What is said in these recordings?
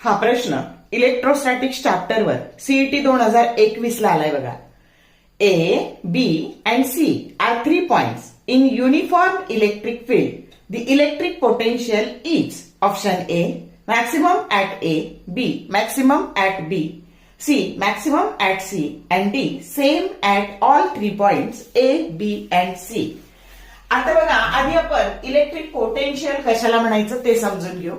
हा प्रश्न electrostatics चॅप्टरवर CET 2021 ला आलाय बघा. A, B and C are 3 points in uniform electric field. The electric potential is option A maximum at A, B maximum at B, C maximum at C and D same at all 3 points A, B and C. आता बघा आधी आपण electric potential कशाला म्हणायचं ते समजून घेऊ.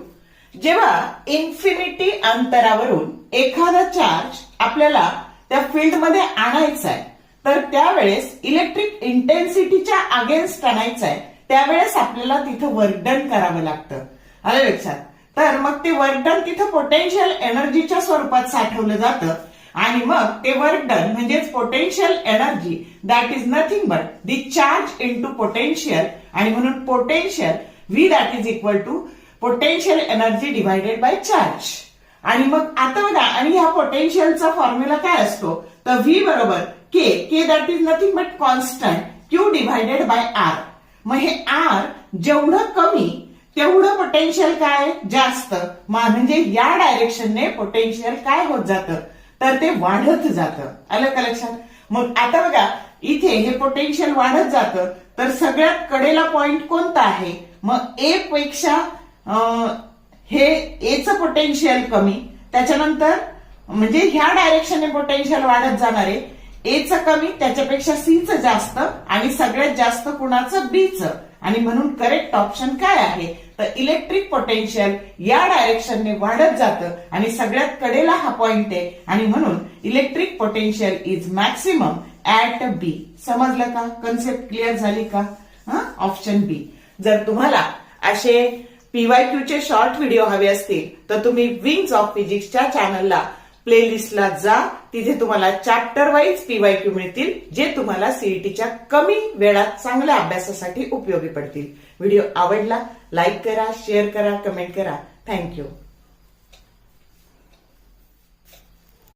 जेव्हा इन्फिनिटी अंतरावरून एखादा चार्ज आपल्याला त्या फील्डमध्ये आणायचा आहे तर त्यावेळेस इलेक्ट्रिक इंटेन्सिटीच्या अगेन्स्ट आणायचं आहे, त्यावेळेस आपल्याला तिथं वर्क डन करावं लागतं. आलं लक्षात? तर मग ते वर्क डन तिथं पोटेन्शियल एनर्जीच्या स्वरूपात साठवलं जातं आणि मग ते वर्क डन म्हणजेच potential energy that is nothing but the charge into potential, आणि म्हणून potential V that is equal to potential energy divided by charge. आणि मग आता बघा, आणि ह्या पोटेन्शियलचा फॉर्म्युला काय असतो तर व्ही बरोबर k that is nothing but constant q divided by r. मग हे आर जेवढं कमी तेवढं पोटेन्शियल काय जास्त, म्हणजे या डायरेक्शनने पोटेन्शियल काय होत जातं तर ते वाढत जातं. आलं का लक्षात? मग आता बघा इथे हे पोटेन्शियल वाढत जातं तर सगळ्यात कडेला पॉइंट कोणता आहे, मग ए पेक्षा हे एचं पोटेन्शियल कमी, त्याच्यानंतर म्हणजे ह्या डायरेक्शनने पोटेन्शियल वाढत जाणार आहे, एचं कमी त्याच्यापेक्षा सीचं जास्त आणि सगळ्यात जास्त कुणाचं बीचं, आणि म्हणून करेक्ट ऑप्शन काय आहे तर इलेक्ट्रिक पोटेन्शियल या डायरेक्शनने वाढत जातं आणि सगळ्यात कडेला हा पॉइंट आहे आणि म्हणून electric potential is maximum at B. समजलं का? कन्सेप्ट क्लिअर झाली का? Option B. जर तुम्हाला असे पीवायक्यूचे शॉर्ट व्हिडिओ हवे असतील तर तुम्ही विंग्स ऑफ फिजिक्सच्या चॅनलला प्लेलिस्टला जा, तिथे तुम्हाला चॅप्टर वाईज पीवायक्यू मिळतील जे तुम्हाला सीईटीच्या कमी वेळात चांगल्या अभ्यासासाठी उपयोगी पडतील. व्हिडिओ आवडला लाईक करा, शेअर करा, कमेंट करा. थँक्यू.